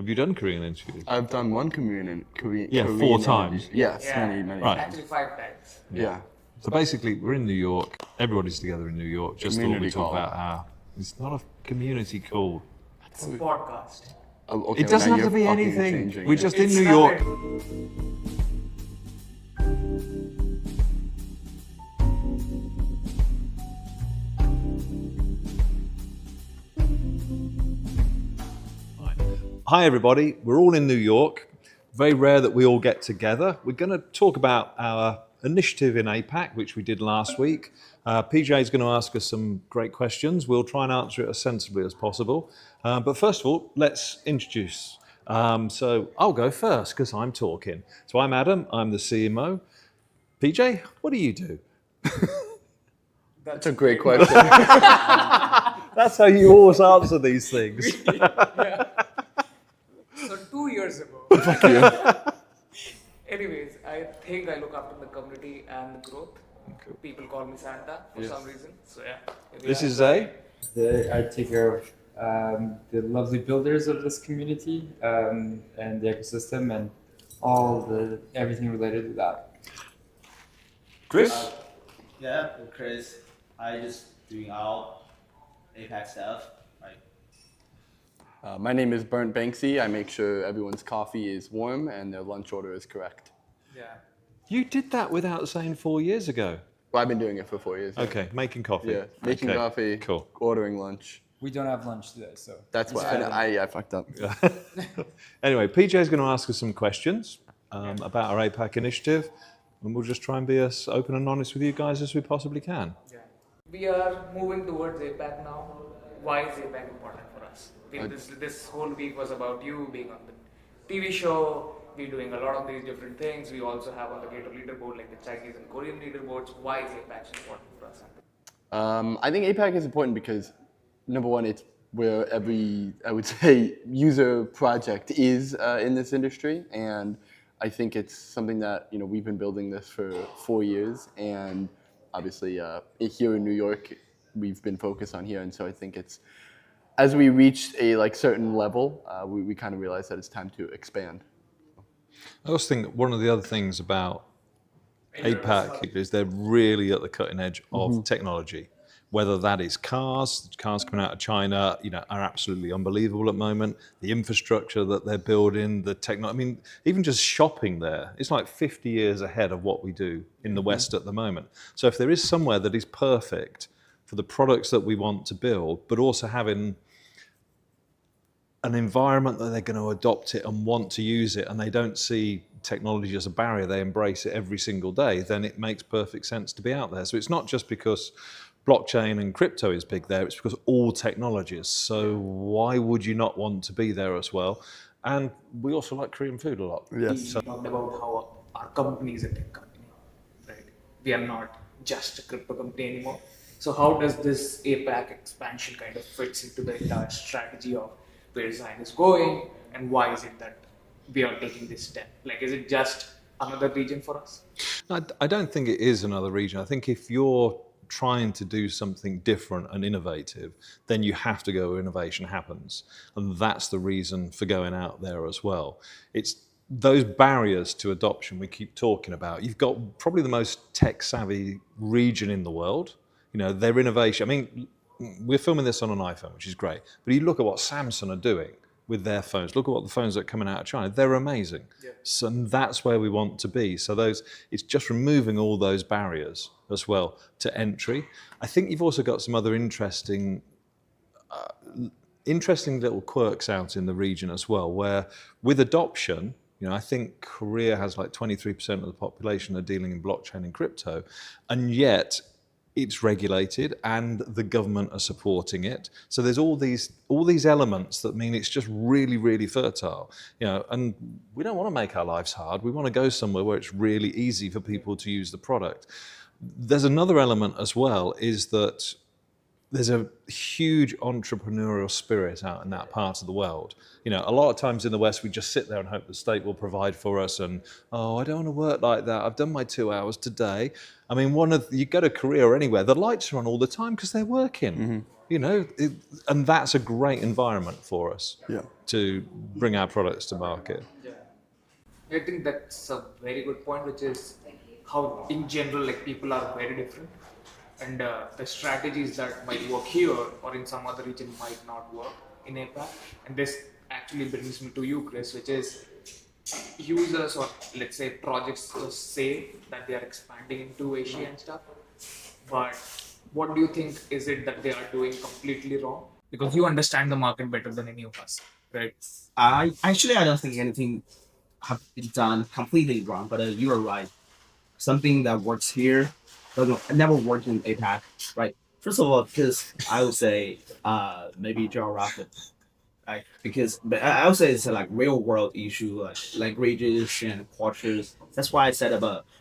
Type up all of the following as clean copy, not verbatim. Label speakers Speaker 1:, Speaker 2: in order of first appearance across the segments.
Speaker 1: Have you done Korean interviews?
Speaker 2: I've done one Korean
Speaker 1: Yeah,
Speaker 2: Korean
Speaker 1: 4 times.
Speaker 2: interview. Yes,
Speaker 3: Yeah.
Speaker 2: many.
Speaker 1: Right.
Speaker 3: Actually 5 times.
Speaker 2: Yeah.
Speaker 1: So basically, we're in New York. Everybody's together in New York. Just thought
Speaker 2: Community
Speaker 1: we'd talk
Speaker 2: call.
Speaker 1: about our... It's not a community call.
Speaker 3: It's a podcast.
Speaker 2: Oh, okay,
Speaker 1: It doesn't
Speaker 2: now
Speaker 1: have to
Speaker 2: you're
Speaker 1: be
Speaker 2: fucking
Speaker 1: anything.
Speaker 2: changing
Speaker 1: We're
Speaker 2: it.
Speaker 1: just in
Speaker 3: It's
Speaker 1: New
Speaker 3: not
Speaker 1: York. Hi everybody, we're all in New York. Very rare that we all get together. We're going to talk about our initiative in APAC, which we did last week. PJ is going to ask us some great questions. We'll try and answer it as sensibly as possible. But first of all, let's introduce. So I'll go first because I'm talking. So I'm Adam, I'm the CMO. PJ, what do you do?
Speaker 2: That's a great question.
Speaker 1: That's how you always answer these things.
Speaker 3: So 2 years ago. Anyways, I think I look after the community and the growth. People call me Santa for some reason. So yeah.
Speaker 1: This is Zay.
Speaker 4: I take care of the lovely builders of this community and the ecosystem and everything related to that.
Speaker 1: Chris?
Speaker 5: Yeah, I'm Chris. I just doing all APAC stuff.
Speaker 2: My name is Burnt Banksy. I make sure everyone's coffee is warm and their lunch order is correct.
Speaker 3: Yeah.
Speaker 1: You did that without saying 4 years ago.
Speaker 2: Well, I've been doing it for 4 years.
Speaker 1: Okay, making coffee.
Speaker 2: Yeah, making
Speaker 1: Okay,
Speaker 2: coffee,
Speaker 1: Cool.
Speaker 2: ordering lunch.
Speaker 4: We don't have lunch today, so
Speaker 2: That's why I fucked up.
Speaker 1: Anyway, PJ is going to ask us some questions about our APAC initiative, and we'll just try and be as open and honest with you guys as we possibly can.
Speaker 3: Yeah. We are moving towards APAC now. Why is APAC important for us? This whole week was about you being on the TV show. We're doing a lot of these different things. We also have on the Gator leaderboard like the Chinese and Korean leaderboards. Why is APAC so important for us?
Speaker 2: I think APAC is important because, number one, it's where every, I would say, user project is in this industry. And I think it's something that, we've been building this for 4 years. And obviously, here in New York, we've been focused on here. And so I think it's, as we reached a certain level, we kind of realized that it's time to expand.
Speaker 1: I also think that one of the other things about APAC is they're really at the cutting edge of technology. Whether that is cars coming out of China, are absolutely unbelievable at the moment. The infrastructure that they're building, the technology, I mean, even just shopping there, it's like 50 years ahead of what we do in the West at the moment. So if there is somewhere that is perfect for the products that we want to build, but also having an environment that they're going to adopt it and want to use it, and they don't see technology as a barrier, they embrace it every single day, then it makes perfect sense to be out there. So it's not just because blockchain and crypto is big there, it's because all technology is. So why would you not want to be there as well? And we also like Korean food a lot.
Speaker 2: Yes.
Speaker 3: We talked about how our company is a tech company, right? We are not just a crypto company anymore. So how does this APAC expansion kind of fits into the entire strategy of where Xion is going, and why is it that we are taking this step? Is it just another region for us?
Speaker 1: I don't think it is another region. I think if you're trying to do something different and innovative, then you have to go where innovation happens. And that's the reason for going out there as well. It's those barriers to adoption we keep talking about. You've got probably the most tech-savvy region in the world. Their innovation, I mean, we're filming this on an iPhone, which is great. But you look at what Samsung are doing with their phones. Look at what the phones that are coming out of China. They're amazing. Yeah. So that's where we want to be. So it's just removing all those barriers as well to entry. I think you've also got some other interesting little quirks out in the region as well, where with adoption, I think Korea has 23% of the population are dealing in blockchain and crypto, and yet it's regulated and the government are supporting it. So there's all these elements that mean it's just really, really fertile. And we don't want to make our lives hard. We want to go somewhere where it's really easy for people to use the product. There's another element as well, is that there's a huge entrepreneurial spirit out in that part of the world. You know, a lot of times in the West, we just sit there and hope the state will provide for us. And, oh, I don't want to work like that. I've done my 2 hours today. I mean, you go to Korea or anywhere, the lights are on all the time because they're working. You know, and that's a great environment for us to bring our products to market.
Speaker 3: I think that's a very good point, which is how, in general, like people are very different, and the strategies that might work here or in some other region might not work in APAC. And this actually brings me to you, Chris, which is users or let's say projects just say that they are expanding into Asia and stuff, but what do you think is it that they are doing completely wrong? Because you understand the market better than any of us, right?
Speaker 6: I don't think anything have been done completely wrong, but you are right. Something that works here doesn't never worked in APAC, right? First of all, because I would say maybe geographic, right? Because but I would say it's a like real world issue, like languages and cultures. That's why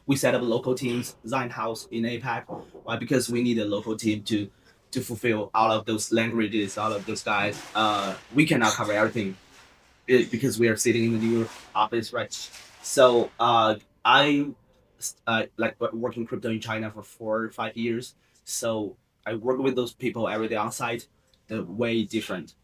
Speaker 6: we set up local teams, design house in APAC, right? Because we need a local team to fulfill all of those languages, all of those guys. We cannot cover everything because we are sitting in the New York office, right? So I like working crypto in China for 4 or 5 years. So I work with those people every day on site. They're way different.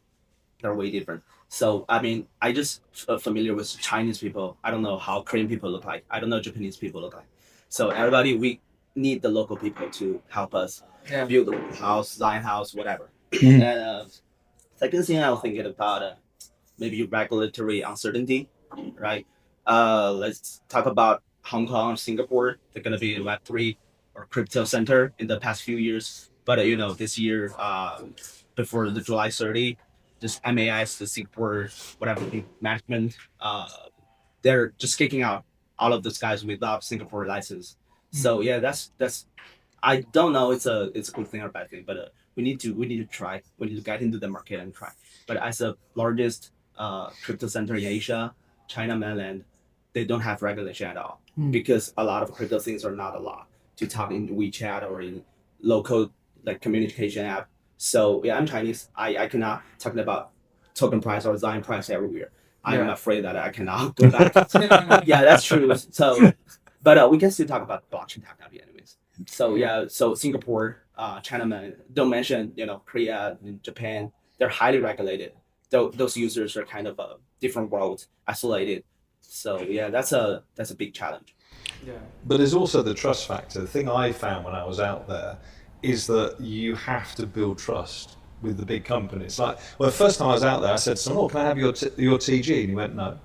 Speaker 6: They're way different. So I mean, I just familiar with Chinese people. I don't know how Korean people look like. I don't know Japanese people look like. So everybody, we need the local people to help us build the house, design house, whatever. And second thing I was thinking about maybe regulatory uncertainty, right? Let's talk about Hong Kong, Singapore. They're gonna be Web3 or crypto center in the past few years. But this year, before the July 30, this MAS, the Singapore whatever management, they're just kicking out all of those guys without Singapore license. So yeah, that's I don't know. It's a good thing or bad thing, but we need to try. We need to get into the market and try. But as the largest crypto center in Asia, China mainland, they don't have regulation at all because a lot of crypto things are not allowed to talk in WeChat or in local like communication app. So yeah, I'm Chinese. I cannot talk about token price or design price everywhere. I'm afraid that I cannot go back. Yeah, that's true. So, but we can still talk about blockchain technology anyways. So yeah, so Singapore, China, don't mention Korea, and Japan. They're highly regulated. Those users are kind of a different world, isolated. So yeah, that's a big challenge.
Speaker 3: Yeah.
Speaker 1: But there's also the trust factor. The thing I found when I was out there is that you have to build trust with the big companies. Like, well, the first time I was out there, I said to someone, "Oh, can I have your TG?" And he went, "No."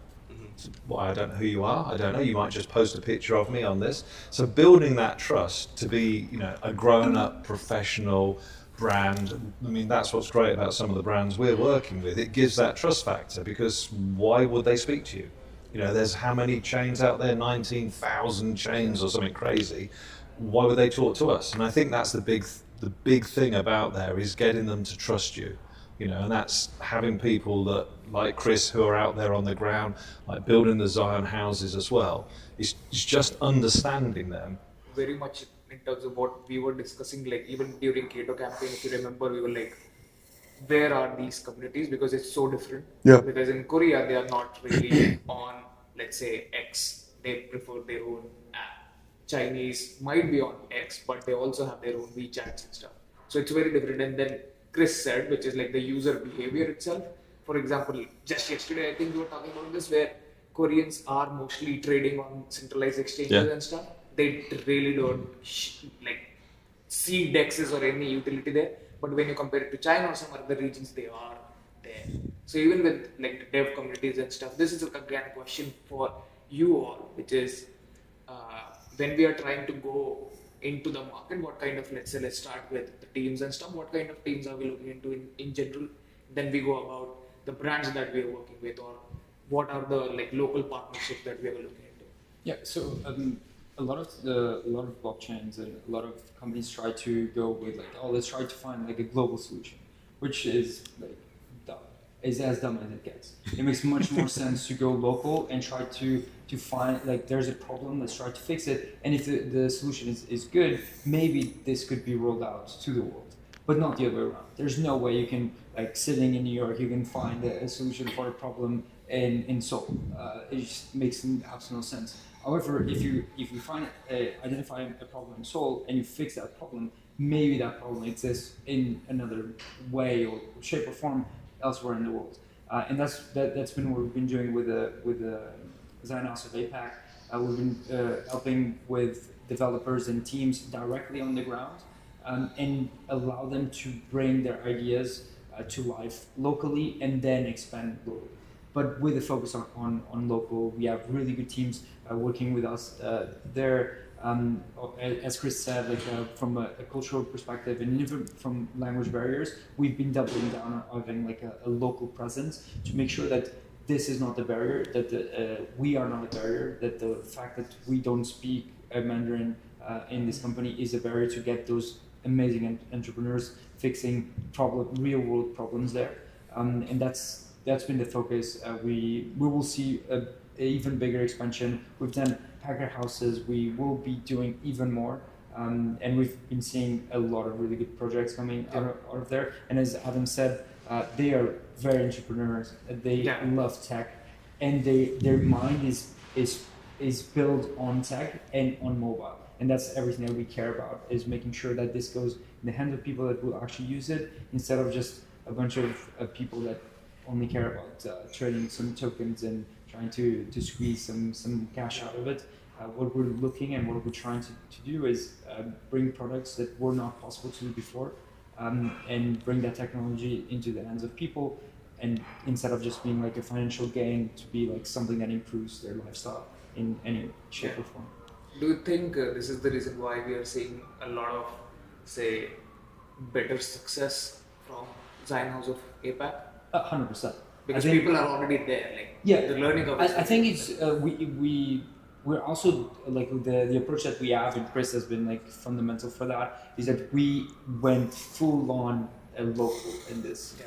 Speaker 1: Well, I don't know who you are. I don't know. You might just post a picture of me on this. So building that trust to be, a grown-up professional brand. I mean, that's what's great about some of the brands we're working with. It gives that trust factor because why would they speak to you? There's how many chains out there? 19,000 chains or something crazy. Why would they talk to us? And I think that's the big thing about there is getting them to trust you. And that's having people that like Chris who are out there on the ground, like building the Xion houses as well. It's just understanding them.
Speaker 3: Very much in terms of what we were discussing, like even during Keto campaign, if you remember, we were like, where are these communities? Because it's so different.
Speaker 2: Yeah.
Speaker 3: Because in Korea, they are not really on, let's say, X. They prefer their own app. Chinese might be on X, but they also have their own WeChats and stuff. So it's very different. And then Chris said, which is like the user behavior itself. For example, just yesterday, I think we were talking about this, where Koreans are mostly trading on centralized exchanges and stuff. They really don't see DEXs or any utility there. But when you compare it to China or some other regions, they are there. So even with like the dev communities and stuff, this is again a question for you all, which is when we are trying to go into the market, what kind of, let's start with the teams and stuff, what kind of teams are we looking into in general? Then we go about the brands that we are working with, or what are the local partnerships that we are looking into.
Speaker 4: Yeah, so a lot of blockchains and a lot of companies try to go with let's try to find a global solution, which is dumb. Is as dumb as it gets. It makes much more sense to go local and try to find there's a problem, let's try to fix it, and if the solution is good, maybe this could be rolled out to the world. but not the other way around. There's no way you can, like, sitting in New York, you can find a solution for a problem in Seoul. It just makes absolute no sense. However, if you find identify a problem in Seoul and you fix that problem, maybe that problem exists in another way or shape or form elsewhere in the world. And that's been what we've been doing with the Xion of APAC. We've been helping with developers and teams directly on the ground, and allow them to bring their ideas to life locally and then expand globally. But with a focus on local, we have really good teams working with us there. As Chris said, like from a cultural perspective and even from language barriers, we've been doubling down on having like a local presence to make sure that this is not the barrier, that we are not a barrier, that the fact that we don't speak Mandarin in this company is a barrier to get those amazing entrepreneurs fixing real world problems there. And that's been the focus. We will see a even bigger expansion. We've done hacker houses. We will be doing even more. And we've been seeing a lot of really good projects coming out of there. And as Adam said, they are very entrepreneurs. They love tech, and their mind is built on tech and on mobile. And that's everything that we care about, is making sure that this goes in the hands of people that will actually use it, instead of just a bunch of people that only care about trading some tokens and trying to squeeze some cash out of it. What we're looking and what we're trying to do is bring products that were not possible to do before, and bring that technology into the hands of people, and instead of just being like a financial gain, to be like something that improves their lifestyle in any shape or form.
Speaker 3: Do you think this is the reason why we are seeing a lot of, say, better success from Xion House of APAC?
Speaker 4: 100%.
Speaker 3: Because people are already there, like the learning of.
Speaker 4: I think it's we're also like the approach that we have, and Chris has been like fundamental for that, is that we went full on local in this.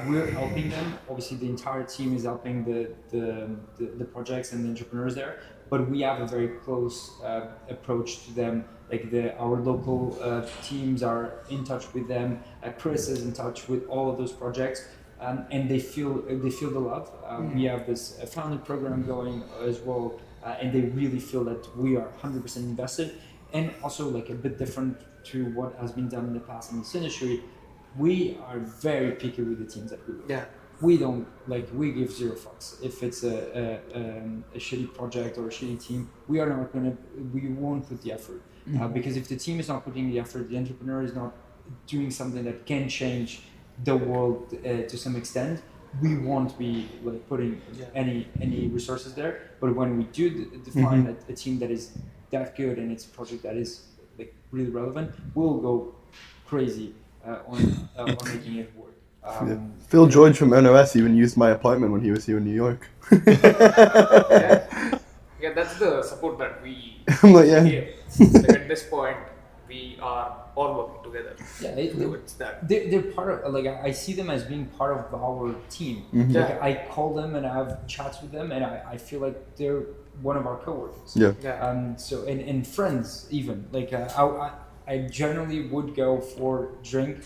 Speaker 4: We're helping them. Obviously, the entire team is helping the projects and the entrepreneurs there, but we have a very close approach to them. Like our local teams are in touch with them. Chris is in touch with all of those projects, and they feel the love. We have this founder program going as well, and they really feel that we are 100% invested. And also, like a bit different to what has been done in the past in this industry, we are very picky with the teams that we work with. We don't we give zero fucks. If it's a shitty project or a shitty team, we won't put the effort. Because if the team is not putting the effort, the entrepreneur is not doing something that can change the world to some extent, we won't be like putting any resources there. But when we do define a team that is that good and it's a project that is like really relevant, we'll go crazy on making it work.
Speaker 2: Phil George from NOS even used my apartment when he was here in New York.
Speaker 3: Yeah, that's the support that we
Speaker 2: Like, yeah.
Speaker 3: give. Like at this point, we are all working together. Towards that.
Speaker 4: They're part of, like, I see them as being part of our team. Like, I call them and I have chats with them, and I feel like they're one of our coworkers. So and friends even. Like I generally would go for drink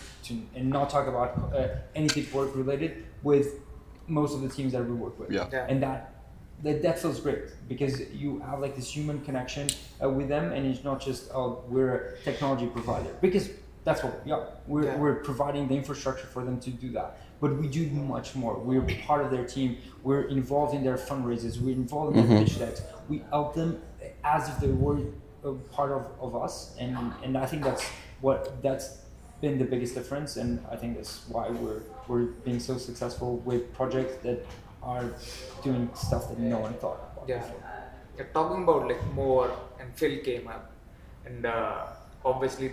Speaker 4: and not talk about anything work related with most of the teams that we work with. And that feels great, because you have like this human connection with them, and it's not just we're a technology provider, because that's what we are. We're providing the infrastructure for them to do that, but we do much more. We're part of their team. We're involved in their fundraisers. We're involved in their pitch decks. We help them as if they were part of us, and I think that's been the biggest difference, and I think that's why we're being so successful with projects that are doing stuff that no one thought about before.
Speaker 3: You're talking about like more, and Phil came up, and obviously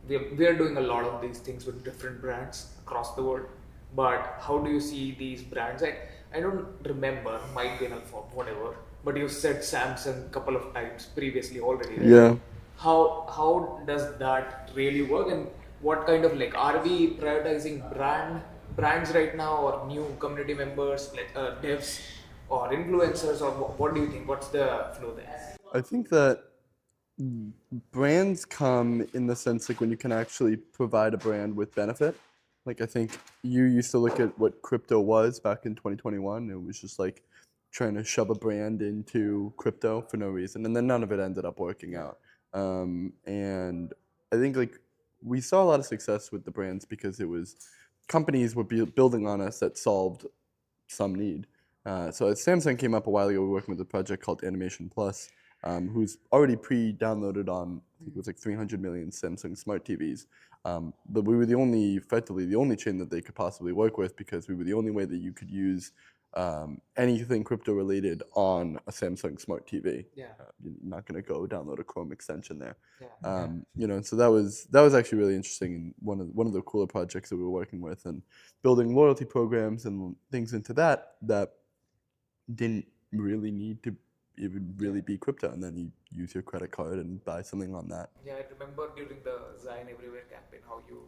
Speaker 3: we are doing a lot of these things with different brands across the world. But how do you see these brands? I don't remember, might be an alpha, whatever. But you said Samsung a couple of times previously already, right? How does that really work, and what kind of are we prioritizing brands right now, or new community members like devs or influencers, or what do you think? What's the flow there?
Speaker 2: I think that brands come in the sense like when you can actually provide a brand with benefit. Like I think you used to look at what crypto was back in 2021. It was just like trying to shove a brand into crypto for no reason, and then none of it ended up working out. And I think like we saw a lot of success with the brands because it was companies were building on us that solved some need. So as Samsung came up a while ago, we were working with a project called Animation Plus, who's already pre-downloaded on, I think it was like 300 million Samsung smart TVs. But we were effectively the only chain that they could possibly work with because we were the only way that you could use anything crypto related on a Samsung smart TV.
Speaker 3: Yeah.
Speaker 2: You're not going to go download a Chrome extension there.
Speaker 3: Yeah.
Speaker 2: You know, so that was actually really interesting and one of the cooler projects that we were working with and building loyalty programs and things into that didn't really need to even really be crypto, and then you use your credit card and buy something on that.
Speaker 3: Yeah, I remember during the Xion Everywhere campaign how you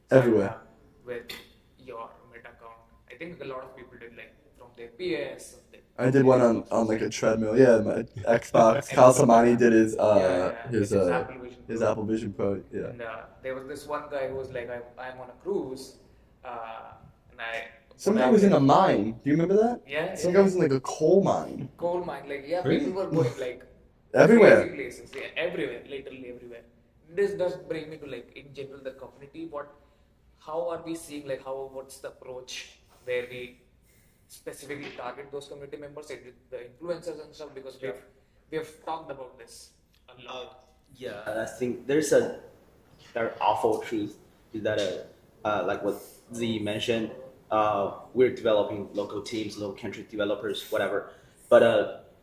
Speaker 2: Everywhere.
Speaker 3: signed up with your Meta account. I think a lot of people did like from their PS. Something.
Speaker 2: I did one on like a treadmill. Yeah, my Xbox. Kyle Samani did his his Apple Vision Pro. Yeah.
Speaker 3: And there was this one guy who was like, I'm on a cruise, and
Speaker 2: Some guy was in a mine. Do you remember that?
Speaker 3: Yeah.
Speaker 2: Some guy was in like a coal mine.
Speaker 3: Coal mine, like
Speaker 1: Really?
Speaker 3: people were going like
Speaker 2: Everywhere.
Speaker 3: crazy places, everywhere, literally everywhere. This does bring me to like in general the community. How are we seeing like what's the approach where we specifically target those community members, like the influencers and stuff? Because we've talked about this a lot.
Speaker 6: Yeah, I think there's a very awful truth is that like what Z mentioned, we're developing local teams, local country developers, whatever. But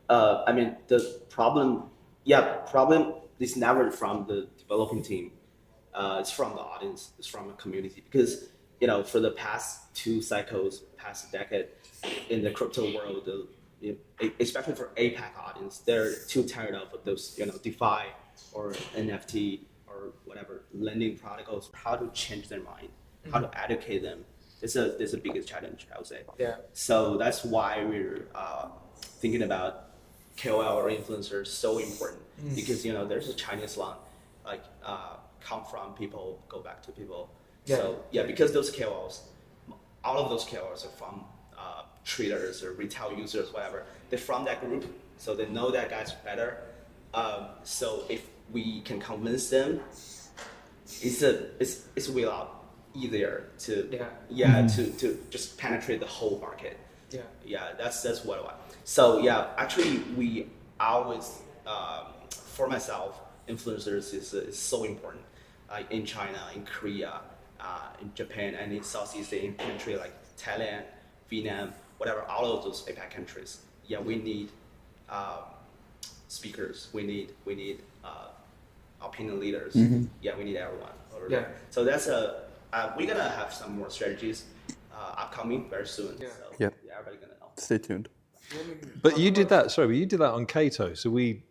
Speaker 6: I mean the problem is never from the developing team. It's from the audience. It's from a community because for the past 2 cycles, past decade, in the crypto world, especially for APAC audience, they're too tired of those DeFi or NFT or whatever lending protocols. How to change their mind, how to educate them. It's the biggest challenge, I would say.
Speaker 3: Yeah.
Speaker 6: So that's why we're thinking about KOL or influencers so important because there's a Chinese line like come from people, go back to people.
Speaker 3: Yeah.
Speaker 6: So because those KOLs, all of those KOLs are from traders or retail users, whatever. They're from that group, so they know that guys better. So if we can convince them, it's a lot easier to to just penetrate the whole market. That's what I want. So actually we always for myself, influencers is so important. Like in China, in Korea, in Japan, and in Southeast Asian country like Thailand, Vietnam, whatever, all of those APAC countries. We need speakers. We need opinion leaders. We need everyone. So that's we're gonna have some more strategies upcoming very soon. So everybody's gonna know.
Speaker 2: Stay tuned.
Speaker 1: But you did that. Sorry, but you did that on Cato. So we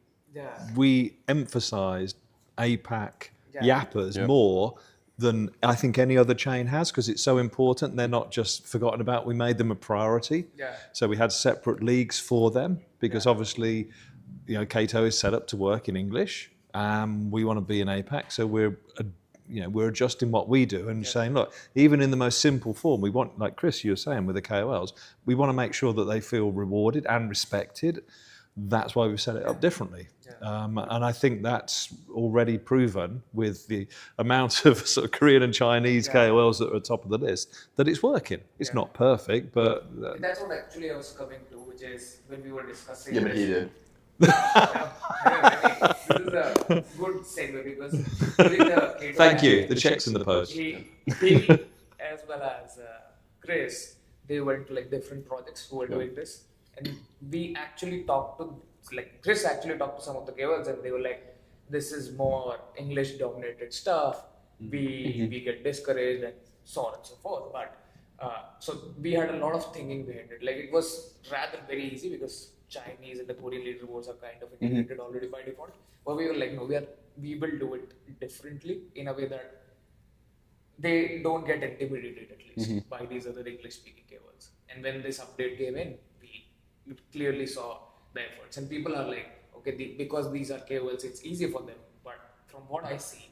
Speaker 1: emphasised APAC yappers more than I think any other chain has because it's so important. They're not just forgotten about. We made them a priority. So we had separate leagues for them because obviously, Cato is set up to work in English. We want to be in APAC, so we're adjusting what we do and saying, look, even in the most simple form, we want, like Chris, you were saying with the KOLs, we want to make sure that they feel rewarded and respected. That's why we set it up differently. And I think that's already proven with the amount of sort of Korean and Chinese KOLs that are at the top of the list that it's working. It's not perfect, but...
Speaker 3: That's what actually I was coming to, which is when we were discussing...
Speaker 2: Yeah, but he did.
Speaker 3: This is a good segue because during the Cato
Speaker 1: Thank you.
Speaker 3: campaign,
Speaker 1: The check's in the post.
Speaker 3: he as well as Chris, they went to like different projects who were doing this, and we actually talked to Chris actually talked to some of the KOLs, and they were like, "This is more English dominated stuff. We get discouraged and so on and so forth." But so we had a lot of thinking behind it. Like it was rather very easy because Chinese and the Korean leaderboards are kind of integrated already by default. But we were like, no, we will do it differently in a way that they don't get intimidated at least by these other English-speaking KOLs. And when this update came in, we clearly saw the efforts. And people are like, okay, because these are KOLs, it's easy for them. from what I see,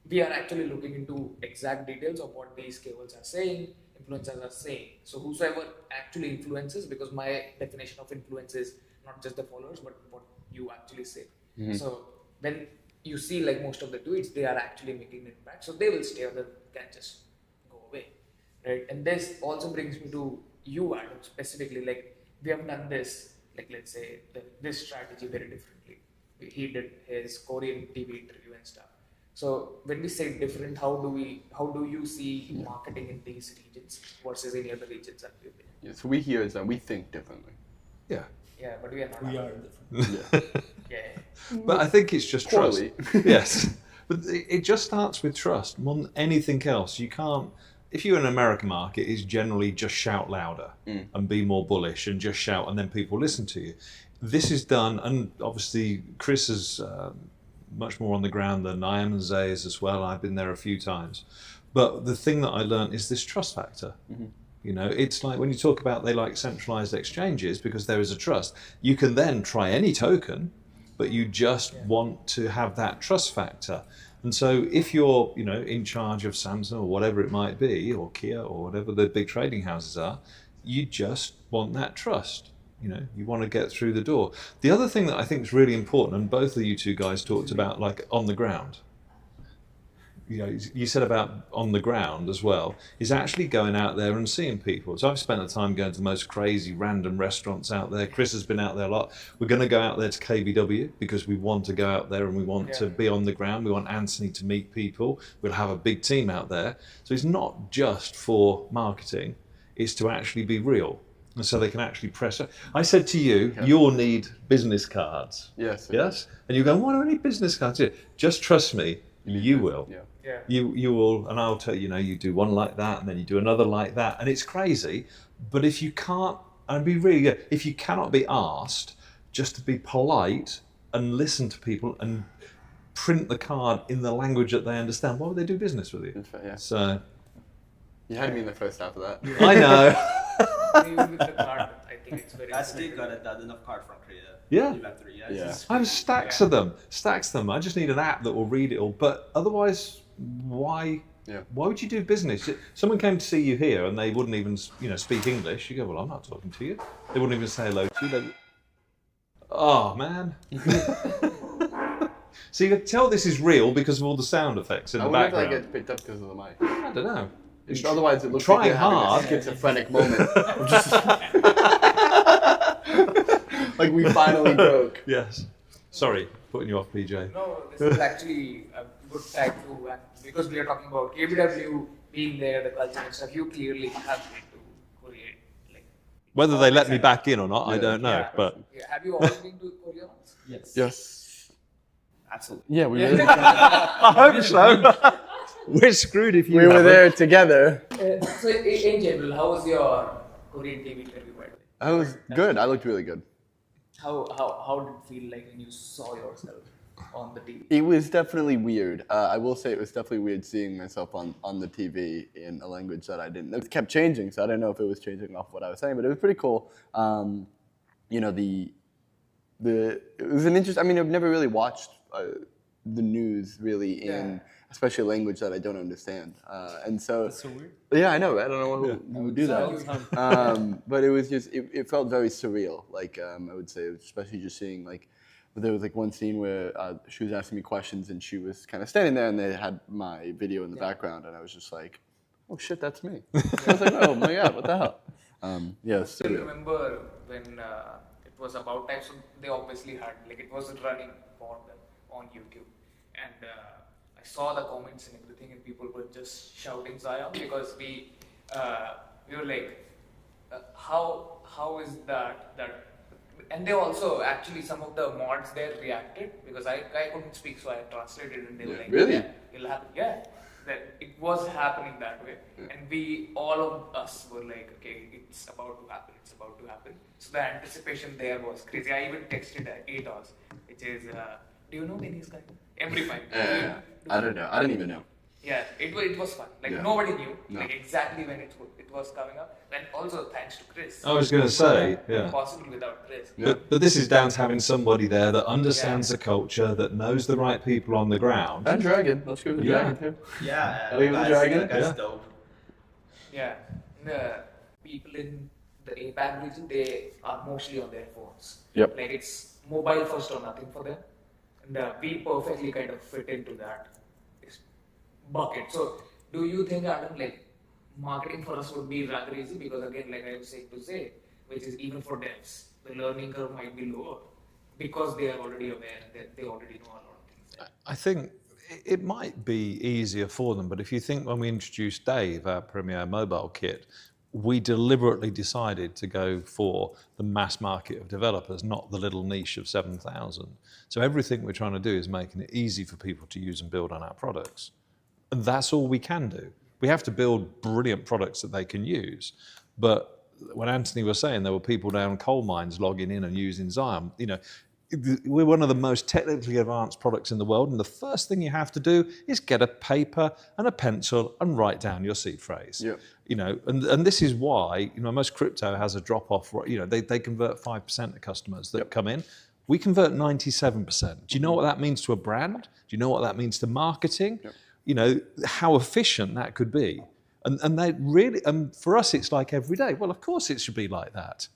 Speaker 3: we are actually looking into exact details of what these KOLs are saying, influencers are saying. So whosoever actually influences, because my definition of influence is not just the followers, but what you actually say. So when you see like most of the tweets, they are actually making an impact. So they will stay, or they can just go away, right? And this also brings me to you, Adam, specifically. Like we have done this, like let's say this strategy very differently. He did his Korean TV interview and stuff. So when we say different, how do you see marketing in these regions versus any other regions that we've been?
Speaker 2: Yeah, so we here is that we think differently.
Speaker 1: Yeah.
Speaker 3: Yeah, but we are not.
Speaker 4: We are different.
Speaker 3: Yeah.
Speaker 1: But I think it's just
Speaker 2: Poorly.
Speaker 1: trust. Yes. But it just starts with trust more than anything else. You can't, if you're in an American market, it's generally just shout louder and be more bullish and just shout and then people listen to you. This is done, and obviously Chris is much more on the ground than I am, and Zay is as well. I've been there a few times. But the thing that I learned is this trust factor. You know, it's like when you talk about they like centralized exchanges because there is a trust. You can then try any token, but you just want to have that trust factor. And so if you're, you know, in charge of Samsung or whatever it might be, or Kia or whatever the big trading houses are, you just want that trust. You know, you want to get through the door. The other thing that I think is really important, and both of you two guys talked about, like on the ground. You know, you said about on the ground as well, is actually going out there and seeing people. So I've spent the time going to the most crazy random restaurants out there. Chris has been out there a lot. We're going to go out there to KBW because we want to go out there and we want to be on the ground. We want Anthony to meet people. We'll have a big team out there. So it's not just for marketing, it's to actually be real. And so they can actually press it. I said to you, you'll need business cards.
Speaker 2: Yes.
Speaker 1: Yes? And you go, why do I need business cards? Just trust me, you will.
Speaker 2: Yeah.
Speaker 3: Yeah.
Speaker 1: You will, and I'll tell you, you do one like that, and then you do another like that, and it's crazy. But if you can't, and be really good, if you cannot be asked just to be polite and listen to people and print the card in the language that they understand, why would they do business with you?
Speaker 2: That's fair, yeah.
Speaker 1: So
Speaker 2: You had me in the first half of that.
Speaker 1: I know.
Speaker 3: Even with the card, I think it's very.
Speaker 5: I still got enough card from Korea.
Speaker 1: Yeah.
Speaker 5: Factory. Yeah.
Speaker 2: Yeah.
Speaker 5: Just-
Speaker 1: I have stacks of them. I just need an app that will read it all. But otherwise, why?
Speaker 2: Yeah.
Speaker 1: Why would you do business? Someone came to see you here and they wouldn't even, speak English. You go, well, I'm not talking to you. They wouldn't even say hello to you. Oh man. So you can tell this is real because of all the sound effects in
Speaker 2: I
Speaker 1: the
Speaker 2: wonder if
Speaker 1: background.
Speaker 2: I get picked up because of the mic.
Speaker 1: I don't know.
Speaker 2: Otherwise, it looks
Speaker 1: trying
Speaker 2: like you're having
Speaker 1: hard.
Speaker 2: a schizophrenic moment. Like we finally broke.
Speaker 1: Yes. Sorry, putting you off, PJ.
Speaker 3: No, this is actually a good tag too, and because we are talking about KBW being there, the culture and stuff, you clearly have been to Korea. Like,
Speaker 1: Whether they let me back in or not, I
Speaker 2: Yeah.
Speaker 1: don't know. But
Speaker 3: yeah, have you all been to Korea once?
Speaker 4: Yes.
Speaker 2: Yes.
Speaker 6: Absolutely.
Speaker 2: Yeah, we really.
Speaker 1: I hope so. We're screwed if you
Speaker 2: We were
Speaker 1: haven't.
Speaker 2: there together.
Speaker 3: So in general, how was your Korean TV interview, by the way?
Speaker 2: I was good. I looked really good.
Speaker 3: How did it feel like when you saw yourself on the TV?
Speaker 2: It was definitely weird. I will say it was definitely weird seeing myself on the TV in a language that I didn't know. It kept changing, so I don't know if it was changing off what I was saying, but it was pretty cool. It was an interest. I mean, I've never really watched the news really in especially a language that I don't understand, and so.
Speaker 4: That's so weird.
Speaker 2: Yeah, I know. I don't know who would do that. But it was just, it felt very surreal. Like, I would say, especially just seeing, like, there was like one scene where she was asking me questions and she was kind of standing there and they had my video in the background and I was just like, oh shit, that's me. I was like, oh my God, what the hell? Yeah, it's
Speaker 3: I still
Speaker 2: surreal.
Speaker 3: remember when it was about time, so they obviously had, like, it was running for them on YouTube. And I saw the comments and everything, and people were just shouting Xion because we were like, how is that? And they also, actually, some of the mods there reacted because I couldn't speak, so I translated and they were like,
Speaker 2: Really?
Speaker 3: yeah, it'll happen. Yeah, that it was happening that way. And all of us were like, okay, it's about to happen, So the anticipation there was crazy. I even texted at 8 hours, which is, do you know Dennis guy? Every time.
Speaker 2: I don't know. I didn't even know.
Speaker 3: Yeah, it was fun. Like
Speaker 2: Yeah.
Speaker 3: nobody knew
Speaker 2: No.
Speaker 3: like exactly when it was coming up. And also thanks to Chris.
Speaker 1: I was going to say, yeah.
Speaker 3: Impossible without Chris.
Speaker 2: Yeah.
Speaker 1: But this is down to having somebody there that understands the culture, that knows the right people on the ground.
Speaker 2: And Dragon. Let's go with the
Speaker 1: Yeah.
Speaker 2: Dragon too.
Speaker 5: Yeah,
Speaker 2: Leave the dragon.
Speaker 5: that guy's
Speaker 1: Yeah.
Speaker 5: dope.
Speaker 3: Yeah, the people in the APAC region, they are mostly on their phones.
Speaker 2: Yep.
Speaker 3: Like it's mobile first or nothing for them, and we perfectly kind of fit into that bucket. So, do you think, Adam, like marketing for us would be rather easy? Because again, like I was saying to say, which is even for devs, the learning curve might be lower because they are already aware that they already know a lot of things.
Speaker 1: I think it might be easier for them, but if you think when we introduced Dave, our Premier mobile kit, we deliberately decided to go for the mass market of developers, not the little niche of 7,000. So everything we're trying to do is making it easy for people to use and build on our products. And that's all we can do. We have to build brilliant products that they can use. But when Anthony was saying there were people down coal mines logging in and using Xion, you know, we're one of the most technically advanced products in the world, and the first thing you have to do is get a paper and a pencil and write down your seed phrase.
Speaker 2: Yep.
Speaker 1: You know, and this is why, you know, most crypto has a drop off. You know, they convert 5% of customers that come in. We convert 97%. Do you know what that means to a brand? Do you know what that means to marketing?
Speaker 2: Yep.
Speaker 1: You know how efficient that could be, and they really, and for us it's like every day. Well, of course it should be like that.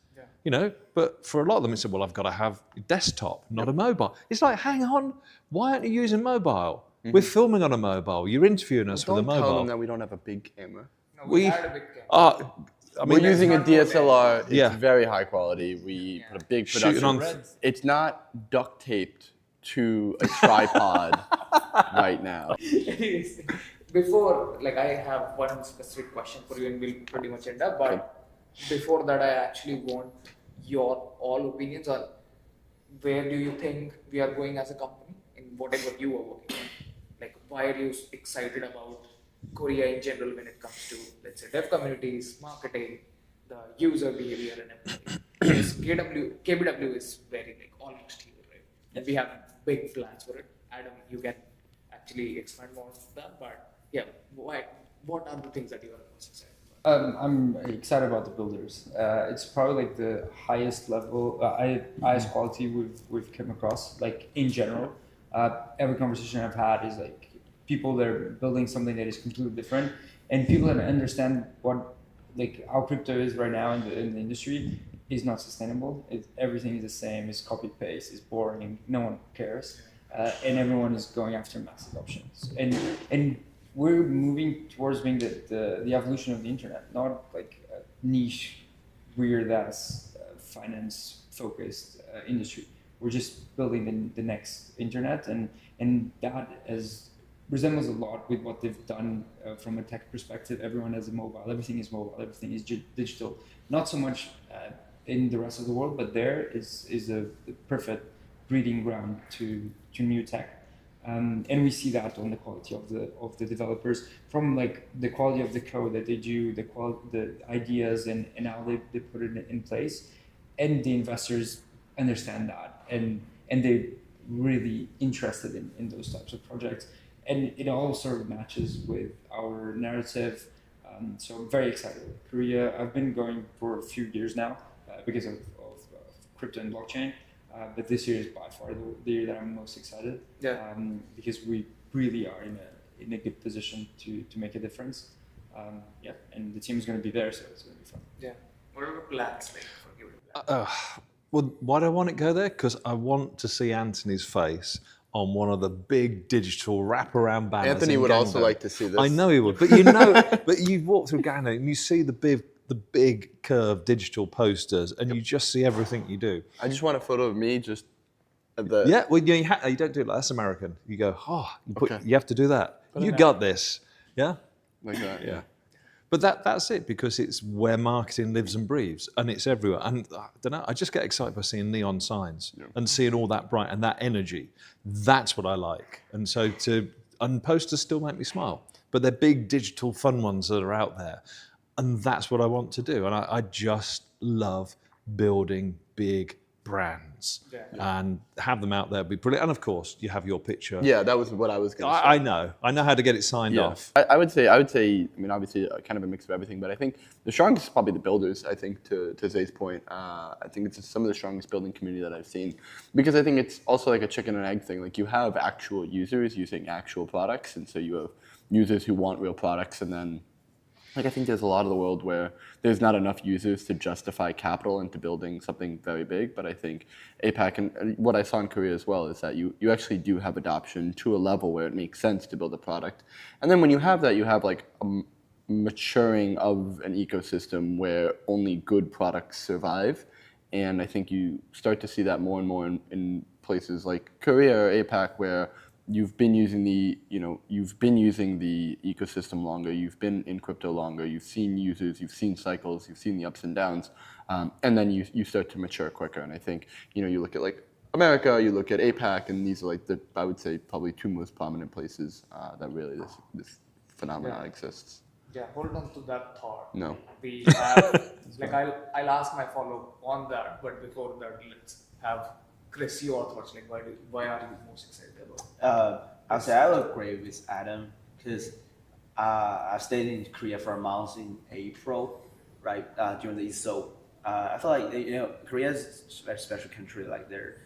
Speaker 1: You know, but for a lot of them, it's well, I've got to have a desktop, not a mobile. It's like, hang on, why aren't you using mobile? We're filming on a mobile. You're interviewing us with a
Speaker 2: Don't tell them
Speaker 1: mobile.
Speaker 2: that we don't have a big camera.
Speaker 3: No,
Speaker 1: We
Speaker 3: had a big camera.
Speaker 1: are. I
Speaker 2: We're
Speaker 1: mean,
Speaker 2: using a
Speaker 3: not more
Speaker 2: DSLR. It's
Speaker 1: Yeah.
Speaker 2: very high quality. We put a big
Speaker 1: Shooting
Speaker 2: production.
Speaker 1: on-
Speaker 2: It's not duct taped to a tripod right now.
Speaker 3: Anyways, before, like I have one specific question for you and we'll pretty much end up, but before that I actually want your all opinions on where do you think we are going as a company in whatever you are working on. Like why are you excited about Korea in general when it comes to, let's say, dev communities, marketing, the user behavior and everything. Yes, KBW is very like almost here, right? We have big plans for it. Adam, you can actually expand more on that, but yeah, what are the things that you are most excited about?
Speaker 4: I'm excited about the builders. It's probably like the highest level, highest quality we've come across. Like in general, every conversation I've had is like people that are building something that is completely different, and people that understand what like how crypto is right now in the industry is not sustainable. Everything is the same. It's copy paste. It's boring. No one cares, and everyone is going after mass adoptions. And we're moving towards being the evolution of the internet, not like a niche, weird ass finance focused industry. We're just building the next internet, and that resembles a lot with what they've done from a tech perspective. Everyone has a mobile. Everything is mobile. Everything is digital. Not so much in the rest of the world, but there is the perfect breeding ground to new tech. And we see that on the quality of the developers, from like the quality of the code that they do, the ideas and how they put it in place, and the investors understand that and they're really interested in those types of projects, and it all sort of matches with our narrative. So I'm very excited with Korea. I've been going for a few years now because of crypto and blockchain. But this year is by far the year that I'm most excited.
Speaker 3: Yeah.
Speaker 4: Because we really are in a good position to make a difference. And the team is going to be there, so it's going to be fun.
Speaker 3: Yeah. What are your plans like for you?
Speaker 1: well, why do I want it to go there? Because I want to see Anthony's face on one of the big digital wraparound banners.
Speaker 2: Anthony
Speaker 1: in
Speaker 2: would also
Speaker 1: Gangnam.
Speaker 2: like to see this.
Speaker 1: I know he would, but you know, but you walk through Gangnam and you see the big curved digital posters, and you just see everything you do.
Speaker 2: I just want a photo of me just at the.
Speaker 1: Yeah, well, you don't do it like that's American. You go, you have to do that. You got this, yeah.
Speaker 2: Like that, yeah.
Speaker 1: But that's it, because it's where marketing lives and breathes, and it's everywhere. And I don't know, I just get excited by seeing neon signs and seeing all that bright and that energy. That's what I like. And so and posters still make me smile, but they're big digital fun ones that are out there. And that's what I want to do. And I just love building big brands
Speaker 3: Yeah.
Speaker 1: and have them out there. Be brilliant. And of course, you have your picture.
Speaker 2: Yeah, that was what I was going to say.
Speaker 1: I know how to get it signed off.
Speaker 2: I would say, I mean, obviously, kind of a mix of everything, but I think the strongest is probably the builders. I think to Zay's point, I think it's some of the strongest building community that I've seen, because I think it's also like a chicken and egg thing. Like you have actual users using actual products, and so you have users who want real products, and then like I think there's a lot of the world where there's not enough users to justify capital into building something very big. But I think APAC and what I saw in Korea as well is that you actually do have adoption to a level where it makes sense to build a product. And then when you have that, you have like a maturing of an ecosystem where only good products survive. And I think you start to see that more and more in places like Korea or APAC, where you've been using the ecosystem longer, you've been in crypto longer, you've seen users, you've seen cycles, you've seen the ups and downs, and then you start to mature quicker. And I think you look at like America, you look at APAC, and these are like I would say probably two most prominent places that really this phenomenon exists.
Speaker 3: Yeah, hold on to that thought.
Speaker 2: No.
Speaker 3: We have, like, I'll ask my follow on that, but before that, let's have Chris, your thoughts. Like, why are you most excited about?
Speaker 5: I'll say I agree with Adam because I stayed in Korea for a month in April, right during the East. So I feel like Korea is a very special country. Like they're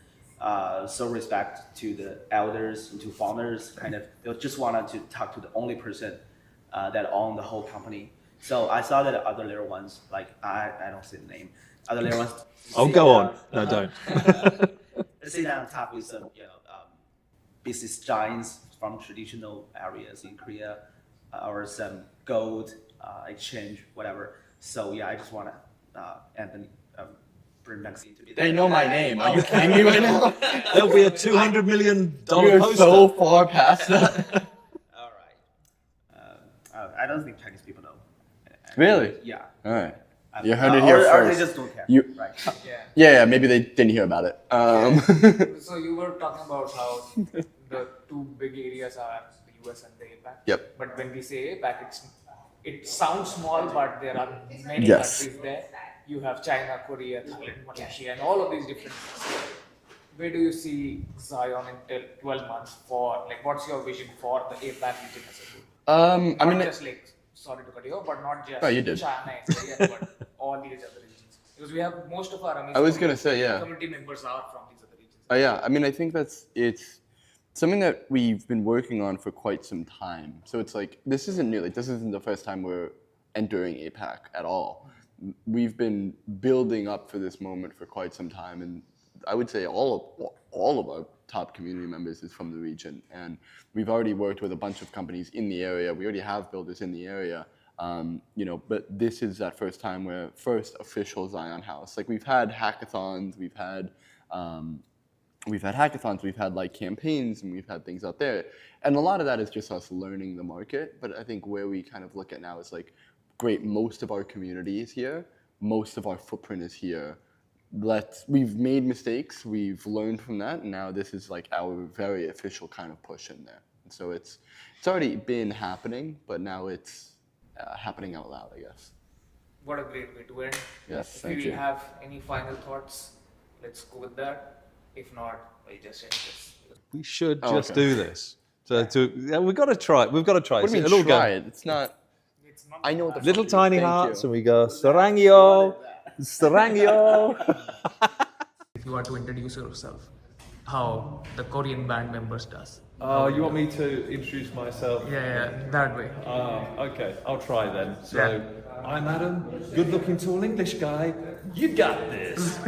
Speaker 5: so respect to the elders and to founders. Kind of they just wanted to talk to the only person that owned the whole company. So I saw that other little ones, like I don't say the name, other little ones.
Speaker 1: Oh, go on. No, don't.
Speaker 5: Let's sit down and talk with some business giants from traditional areas in Korea, or some gold exchange, whatever. So yeah, I just want to Anthony bring Maxine to be there.
Speaker 2: They know my name. Are you kidding me right now?
Speaker 1: There'll be a $200 million
Speaker 2: We're
Speaker 1: poster.
Speaker 2: so far past that.
Speaker 5: All right. I don't think Chinese people know.
Speaker 2: Really?
Speaker 5: Yeah.
Speaker 2: All right. You heard it here
Speaker 5: or
Speaker 2: first.
Speaker 5: they just don't care.
Speaker 2: Right.
Speaker 3: Yeah.
Speaker 2: Yeah, maybe they didn't hear about it.
Speaker 3: So you were talking about how the two big areas are the US and the APAC.
Speaker 2: Yep.
Speaker 3: But when we say APAC, it sounds small, but there are many
Speaker 2: Yes.
Speaker 3: countries there. You have China, Korea, Thailand, Malaysia, and all of these different things. Where do you see Xion in 12 months for, like, what's your vision for the APAC region as a whole?
Speaker 2: I mean,
Speaker 3: Not just like, sorry to cut you off, but not just
Speaker 2: Oh, you did.
Speaker 3: China and Korea, but all these other regions. Because we have most of our amazing
Speaker 2: I was gonna say, yeah.
Speaker 3: community members are from these other regions.
Speaker 2: Yeah, I mean, I think it's something that we've been working on for quite some time. So it's like, this isn't new. Like, this isn't the first time we're entering APAC at all. We've been building up for this moment for quite some time, and I would say all of our top community members is from the region, and we've already worked with a bunch of companies in the area. We already have builders in the area, but this is that first time where first official Xion House. Like we've had hackathons, we've had like campaigns, and we've had things out there, and a lot of that is just us learning the market. But I think where we kind of look at now is like, great, most of our community is here, most of our footprint is here. We've made mistakes, we've learned from that, and now this is like our very official kind of push in there. And so it's already been happening, but now it's happening out loud, I guess.
Speaker 3: What a great way to end.
Speaker 2: Yes,
Speaker 3: If
Speaker 2: thank
Speaker 3: we
Speaker 2: you.
Speaker 3: have any final thoughts, let's go with that. If not, we'll just end this.
Speaker 1: We should
Speaker 2: Oh,
Speaker 1: just
Speaker 2: okay.
Speaker 1: do this. We've got to try it. We've got to try it.
Speaker 2: What do you
Speaker 1: It'll
Speaker 2: mean
Speaker 1: go-
Speaker 2: try it? It's not.
Speaker 3: It's not
Speaker 2: I know what the
Speaker 1: Little
Speaker 2: fuck it is.
Speaker 1: tiny
Speaker 2: Thank
Speaker 1: hearts,
Speaker 2: you.
Speaker 1: and we go Sarangyo, Sarangyo.
Speaker 3: If you are to introduce yourself, how the Korean band members does.
Speaker 1: Oh, you want me to introduce myself?
Speaker 3: Yeah, that way.
Speaker 1: Okay, I'll try then. So,
Speaker 3: Yeah.
Speaker 1: I'm Adam, good-looking, tall English guy. You got this.